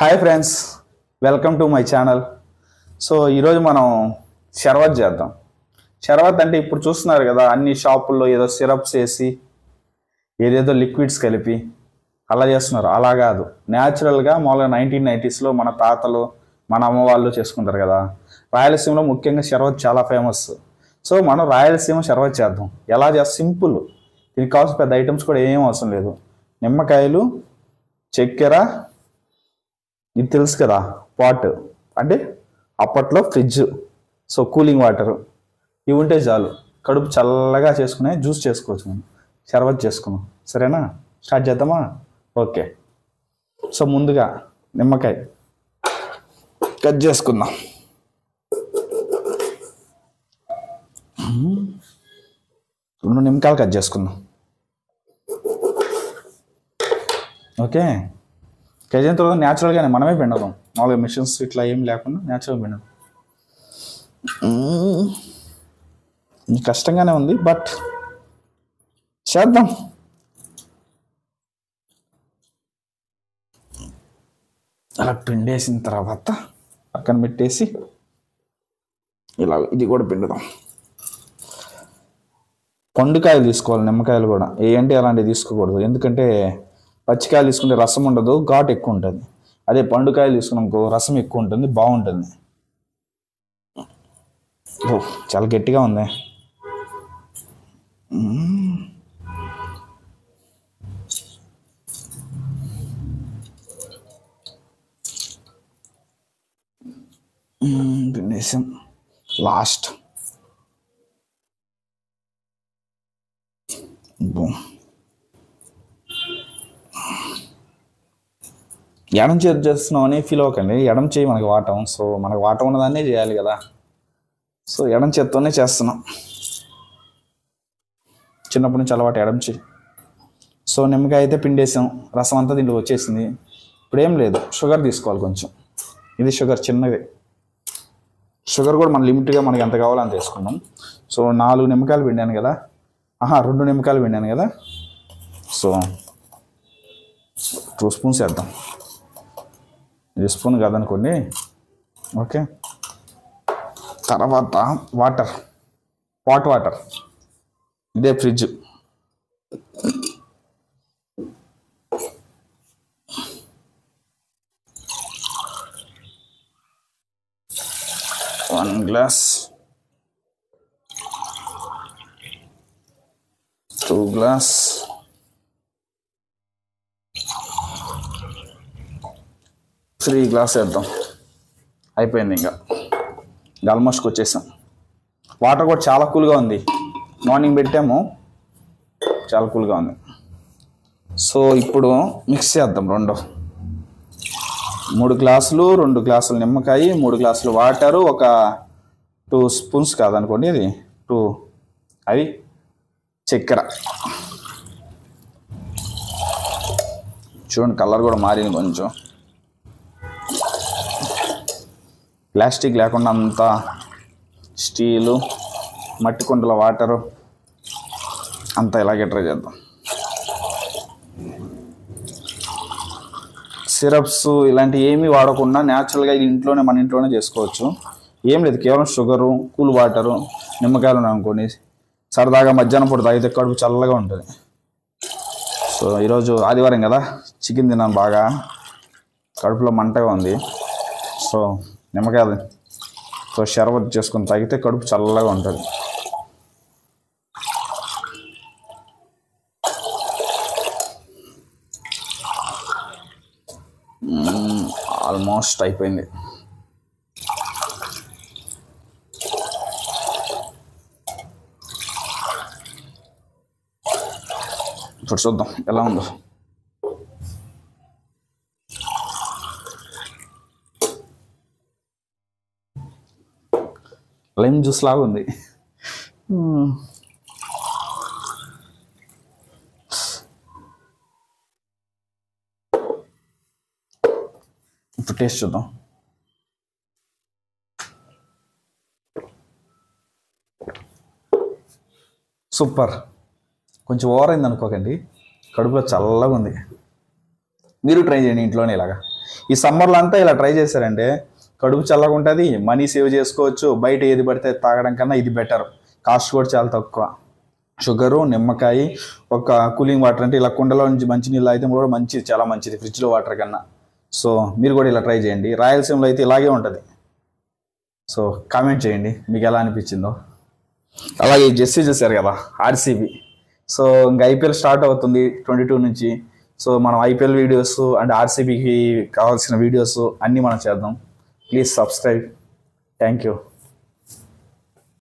Hi friends, welcome to my channel. So ఈరోజు మనం షర్బత్ చేద్దాం. షర్బత్ అంటే ఇప్పుడు చూస్తున్నారు కదా, అన్ని షాపుల్లో ఏదో సిరప్స్ వేసి ఏదేదో లిక్విడ్స్ కలిపి అలా చేస్తున్నారు. అలా కాదు, న్యాచురల్గా మామూలుగా 1990s మన తాతలు మన అమ్మ వాళ్ళు చేసుకుంటారు కదా. రాయలసీమలో ముఖ్యంగా షర్బత్ చాలా ఫేమస్. సో మనం రాయలసీమ షర్బత్ చేద్దాం. ఎలా చేస్తాం? సింపుల్. దీనికి కావాల్సిన పెద్ద ఐటమ్స్ కూడా ఏం అవసరం లేదు. నిమ్మకాయలు, చక్కెర, ఇది తెలుసు కదా పాట్, అంటే అప్పట్లో ఫ్రిడ్జ్, సో కూలింగ్ వాటర్, ఇవి ఉంటే చాలు. కడుపు చల్లగా చేసుకునే జ్యూస్ చేసుకోవచ్చు, మనం షర్బత్ చేసుకున్నాం. సరేనా? స్టార్ట్ చేద్దామా? ఓకే. సో ముందుగా నిమ్మకాయ కట్ చేసుకుందాం. రెండు నిమ్మకాయలు కట్ చేసుకుందాం. ఓకే. కేజీన తర్వాత న్యాచురల్గానే మనమే పిండదాం. మామూలుగా మిషన్స్ ఇట్లా ఏం లేకుండా న్యాచురల్గా పిండదాం. కష్టంగానే ఉంది, బట్ చేద్దాం. అలా పిండేసిన తర్వాత పక్కన పెట్టేసి ఇలా ఇది కూడా పిండుదాం. పండుకాయలు తీసుకోవాలి, నిమ్మకాయలు కూడా. ఏంటి అలాంటివి తీసుకోకూడదు, ఎందుకంటే పచ్చికాయలు తీసుకుంటే రసం ఉండదు, ఘాటు ఎక్కువ ఉంటుంది. అదే పండుకాయలు తీసుకున్నాం, రసం ఎక్కువ ఉంటుంది, బాగుంటుంది. ఓ చాలా గట్టిగా ఉంది. పిండేసాం. లాస్ట్ ఎడం చేతి చేస్తున్నాం అని ఫీల్ అవ్వకండి. ఎడం చేయి మనకి వాటం, సో మనకు వాటం ఉన్నదాన్నే చేయాలి కదా. సో ఎడం చేత్తోనే చేస్తున్నాం. చిన్నప్పటి నుంచి అలవాటు ఎడం చేయి. సో నిమ్మకాయ అయితే పిండేసాం, రసం అంతా దీంట్లో వచ్చేసింది. ఇప్పుడు ఏం లేదు, షుగర్ తీసుకోవాలి కొంచెం. ఇది షుగర్ చిన్నది. షుగర్ కూడా మన లిమిట్గా మనకి ఎంత కావాలో అంత వేసుకున్నాం. సో 4 నిమ్మకాయలు పిండాను కదా, 2 నిమ్మకాయలు పిండాను కదా. సో 2 స్పూన్స్ వేద్దాం. ఇది స్పూన్ కాదనుకోండి. ఓకే. తర్వాత వాటర్, హాట్ వాటర్. ఇదే fridge. One glass, 2 glass, 3 glass వేద్దాం. అయిపోయింది. ఇంకా ఆల్మోస్ట్ వచ్చేసాం. వాటర్ కూడా చాలా కూల్గా ఉంది. మార్నింగ్ పెట్టాము, చాలా కూల్గా ఉంది. సో ఇప్పుడు మిక్స్ చేద్దాం. 3 గ్లాసులు, 2 గ్లాసులు నిమ్మకాయ, 3 గ్లాసులు వాటరు, ఒక 2 స్పూన్స్ కాదనుకోండి, ఇది 2 అవి చక్కెర. చూడండి కలర్ కూడా మారింది కొంచెం. ప్లాస్టిక్ లేకుండా అంతా స్టీలు, మట్టి కుండల వాటరు అంతా ఇలాగే ట్రై చేద్దాం. సిరప్స్ ఇలాంటివి ఏమీ వాడకుండా న్యాచురల్గా ఇది మన ఇంట్లోనే చేసుకోవచ్చు. ఏం లేదు, కేవలం షుగరు, కూల్ వాటరు, నిమ్మకాయలు అనుకోండి. సరదాగా మధ్యాహ్నం పూట తాగితే కడుపు చల్లగా ఉంటుంది. సో ఈరోజు ఆదివారం కదా, చికెన్ తిన్నాను, బాగా కడుపులో మంటగా ఉంది. సో నిమ్మకాయలు సో షర్బత్ చేసుకొని తాగితే కడుపు చల్లగా ఉంటుంది. ఆల్మోస్ట్ అయిపోయింది. ఇప్పుడు చూద్దాం ఎలా ఉందో. లైమ్ జ్యూస్ లాగా ఉంది. ఇప్పుడు టేస్ట్ చూద్దాం. సూపర్. కొంచెం ఓవర్ అయింది అనుకోకండి, కడుపులో చల్లగా ఉంది. మీరు ట్రై చేయండి ఇంట్లోనే ఇలాగా. ఈ సమ్మర్లో అంతా ఇలా ట్రై చేశారంటే కడుపు చల్లగా ఉంటుంది, మనీ సేవ్ చేసుకోవచ్చు. బయట ఏది పడితే తాగడం కన్నా ఇది బెటర్, కాస్ట్ కూడా చాలా తక్కువ. షుగరు, నిమ్మకాయ, ఒక కూలింగ్ వాటర్ అంటే ఇలా కుండలో నుంచి మంచి నీళ్ళు అయితే కూడా మంచిది, చాలా మంచిది ఫ్రిడ్జ్లో వాటర్ కన్నా. సో మీరు కూడా ఇలా ట్రై చేయండి. రాయలసీమలో అయితే ఇలాగే ఉంటుంది. సో కామెంట్ చేయండి మీకు ఎలా అనిపించిందో. అలాగే జెర్సీ చూసారు కదా, ఆర్సీబీ. సో ఇంకా ఐపీఎల్ స్టార్ట్ అవుతుంది 22 నుంచి. సో మనం ఐపీఎల్ వీడియోస్ అండ్ ఆర్సీబీకి కావాల్సిన వీడియోస్ అన్నీ మనం చేద్దాం. Please subscribe. Thank you.